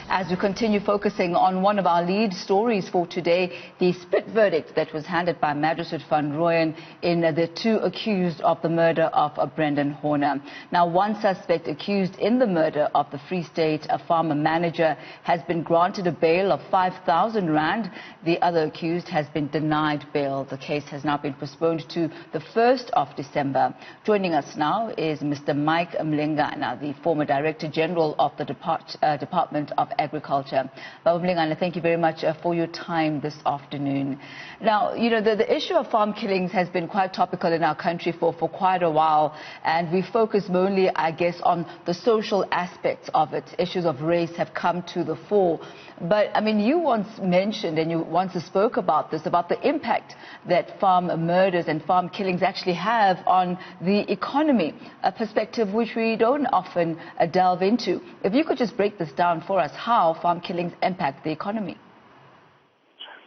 as we continue focusing on one of our lead stories for today, the split verdict that was handed by Magistrate van Rooyen in the two accused of the murder of Brendin Hornor. Now, one suspect accused in the murder of the Free State farmer manager has been granted a bail of 5,000 rand. The other accused has been denied bail. The case has now been postponed to the 1st of December. Joining us now is Mr. Mike Mlengana, the former Director General of the Department of Agriculture. Baba Mlengana, thank you very much for your time this afternoon. Now, you know, the issue of farm killings has been quite topical in our country for quite a while, and we focus mainly, I guess, on the social aspects of it. Issues of race have come to the fore. But, I mean, you once mentioned, and you once spoke about this, about the impact that farm murders and farm killings actually have on the economy, a perspective which we don't often delve into. If you could just break this down for us, how farm killings impact the economy.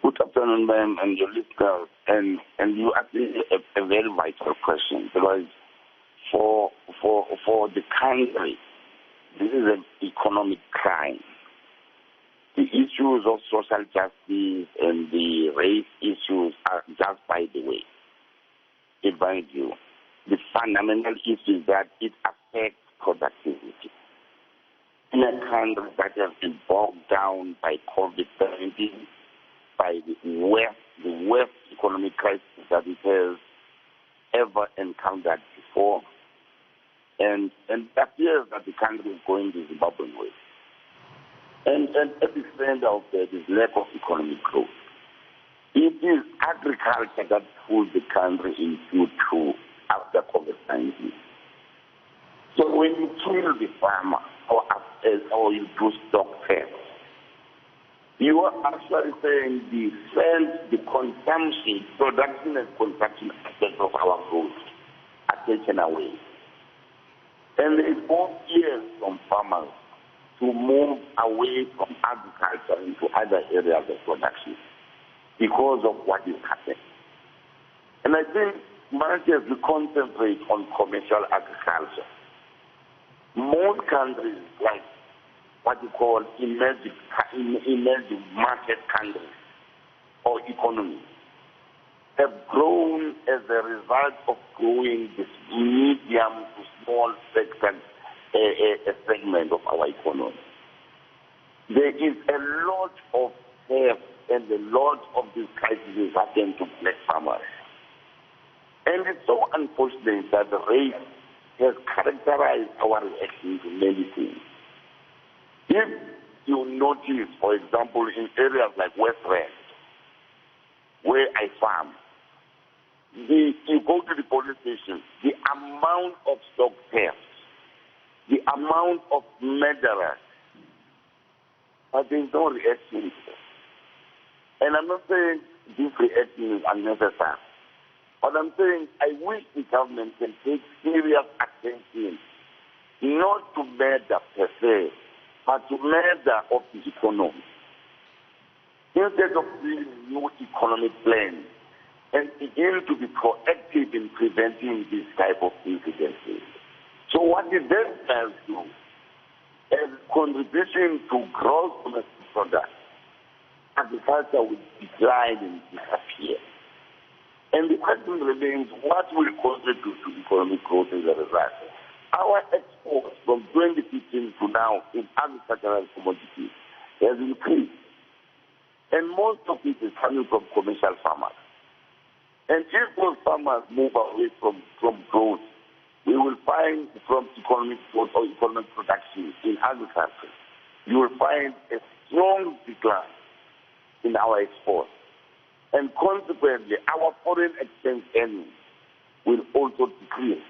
Good afternoon, ma'am, and your listeners. And you asked a very vital question, because for the country, this is an economic crime. The issues of social justice and the race issues are just by the way. In my view, the fundamental issue is that it affects productivity. In a country that has been bogged down by COVID-19, by the worst economic crisis that it has ever encountered before, and it appears that the country is going the Zimbabwean way. And at the center of that is lack of economic growth. It is agriculture that pulls the country into Q2 after COVID-19. So when you kill the farmer or you do stock theft, you are actually saying the consumption, production and consumption aspects of our growth are taken away. And there is more fear from farmers to move away from agriculture into other areas of production because of what is happening. And I think much as we concentrate on commercial agriculture, most countries, like what you call emerging market countries or economies, have grown as a result of growing this medium to small sector a segment of our economy. There is a lot of theft and a lot of these crises happen to black farmers. And it's so unfortunate that the race has characterized our reaction to many things. If you notice, for example, in areas like West Rand, where I farm, you go to the police station, the amount of stock theft, the amount of murderers, but there's no reaction. And I'm not saying this reaction is unnecessary, but I'm saying I wish the government can take serious attention, not to murder per se, but to murder of the economy. Instead of doing new economic plans and begin to be proactive in preventing this type of incidences. So what it then does do, as contribution to gross domestic product, agriculture will decline and disappear. And the question remains, what will contribute to economic growth as a result? Our exports from 2015 to now in agricultural commodities has increased. And most of it is coming from commercial farmers. And if those farmers move away from growth, we will find from economic growth or economic production in agriculture, you will find a strong decline in our exports. And consequently, our foreign exchange earnings will also decrease.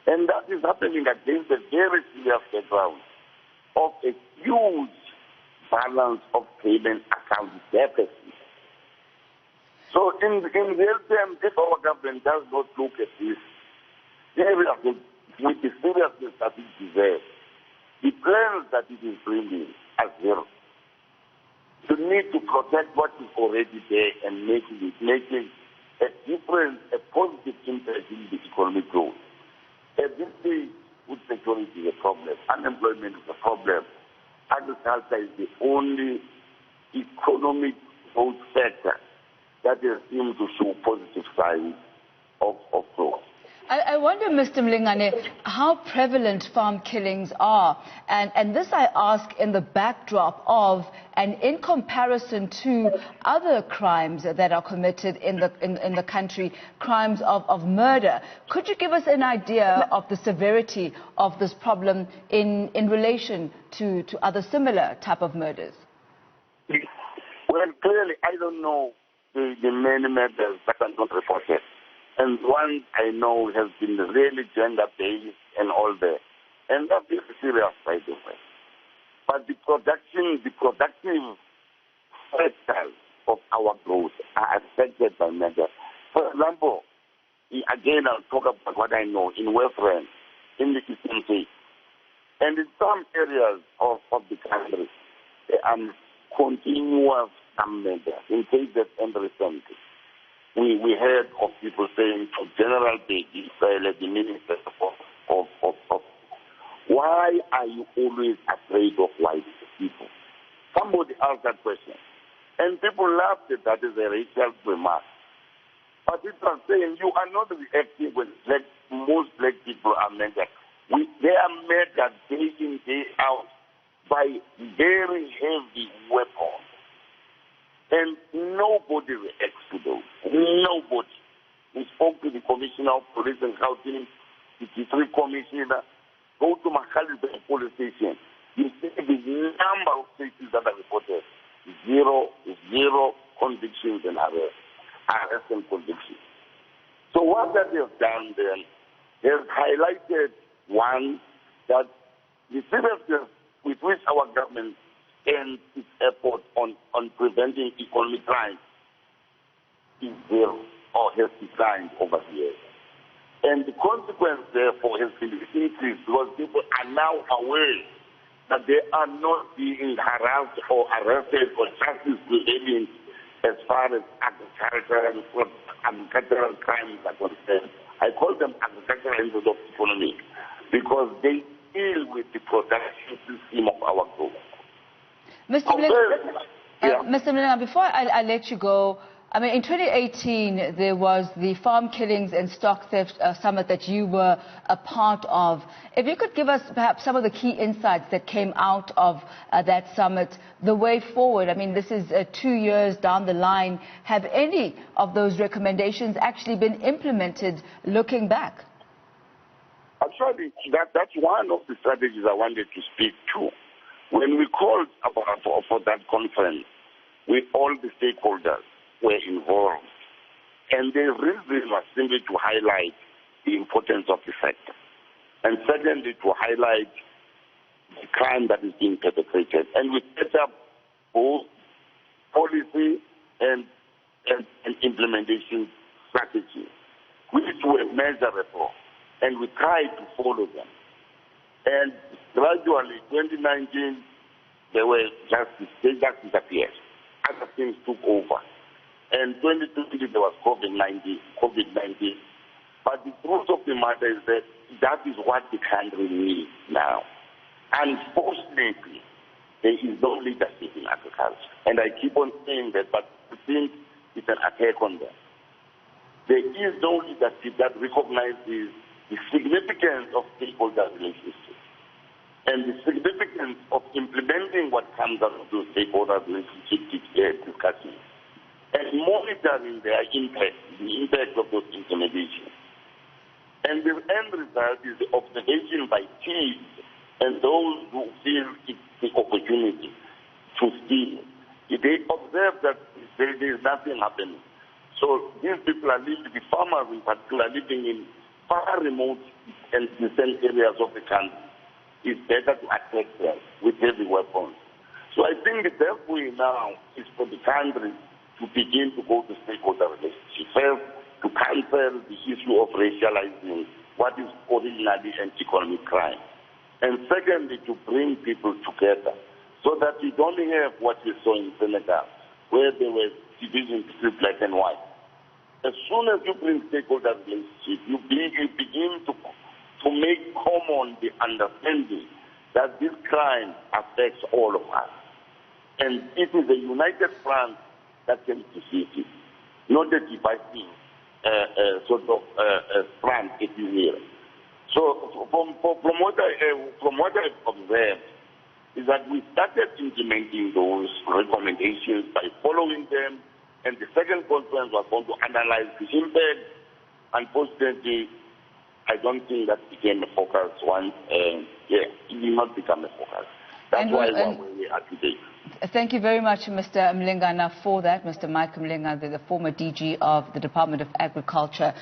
And that is happening against a very serious background of a huge balance of payment account deficit. So in real terms, if our government does not look at this with the seriousness that it deserves, the plans that it is bringing are zero. You need to protect what is already there and making a difference, a positive impact in the economic growth. At this stage, food security is a problem, unemployment is a problem, agriculture is the only economic growth sector that has seemed to show positive signs of growth. I wonder, Mr. Mlengana, how prevalent farm killings are. And this I ask in the backdrop of and in comparison to other crimes that are committed in the country, crimes of murder. Could you give us an idea of the severity of this problem in relation to other similar type of murders? Well, clearly, I don't know the many murders that are not reported. And one I know has been really gender-based and all that. And that is serious, by the way. But the productive factors of our growth are affected by murder. For example, again, I'll talk about what I know in Western, in the Eastern Cape. And in some areas of the country, there are continuous murder. In cases and recently, we heard of people saying to General Bedi, the Minister of why are you always afraid of white people? Somebody asked that question. And people laughed at that as a racial remark. But it was saying you are not reacting when most black people are murdered. They are murdered day in, day out by very heavy weapons. And nobody reacts to those. Nobody. We spoke to the Commissioner of Police and Housing, the District Commissioner. Go to Makali's police station. You see the number of cases that are reported. Zero convictions and arrest and convictions. So what that has done then has highlighted, one, that the seriousness with which our government and its effort on preventing economic crime is zero or has declined over the years. And the consequence, therefore, has been increased because people are now aware that they are not being harassed or arrested or justice prevailed as far as agricultural crimes are concerned. I call them agricultural engines of economy because they deal with the production system of our growth. Mr. Mlengana, before I let you go, I mean, in 2018, there was the Farm Killings and Stock Theft Summit that you were a part of. If you could give us perhaps some of the key insights that came out of that summit, the way forward. I mean, this is 2 years down the line. Have any of those recommendations actually been implemented looking back? Actually, that's one of the strategies I wanted to speak to. When we called for that conference, all the stakeholders were involved. And the reason was simply to highlight the importance of the sector. And secondly, to highlight the crime that is being perpetrated. And we set up both policy and implementation strategies, which were measurable. And we tried to follow them. And gradually, 2019, they just disappeared. Other things took over. And 2020, there was COVID-19. But the truth of the matter is that is what the country needs now. Unfortunately, there is no leadership in agriculture. And I keep on saying that, but I think it's an attack on them. There is no leadership that recognizes the significance of stakeholder relationships and the significance of implementing what comes out of those stakeholder relationship discussions and monitoring their impact, the impact of those implementations. And the end result is the observation by teams and those who feel it's the opportunity to steal. They observe that there is nothing happening. So these people are living, the farmers in particular, living in far remote and distant areas of the country. It's better to attack them with heavy weapons. So I think the best way now is for the country to begin to go to stakeholder relationships. First, to cancel the issue of racializing what is originally an economic crime. And secondly, to bring people together so that we don't have what we saw in Senegal, where there was division between black and white. As soon as you bring stakeholder relationships, you begin to make common the understanding that this crime affects all of us. And it is a united front that can defeat it, not a divisive front, if you will. So from what I've observed, is that we started implementing those recommendations by following them, and the second conference was going to analyze the impact. Unfortunately, I don't think that became a focus once, it did not become a focus. That's why we're where we are today. Thank you very much, Mr. Mlengana, for that. Mr. Mike Mlengana, the former DG of the Department of Agriculture,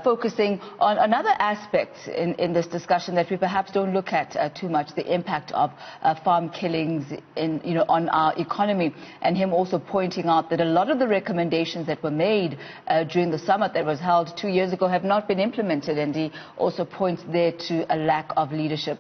focusing on another aspect in this discussion that we perhaps don't look at too much, the impact of farm killings on our economy, and him also pointing out that a lot of the recommendations that were made during the summit that was held 2 years ago have not been implemented, and he also points there to a lack of leadership.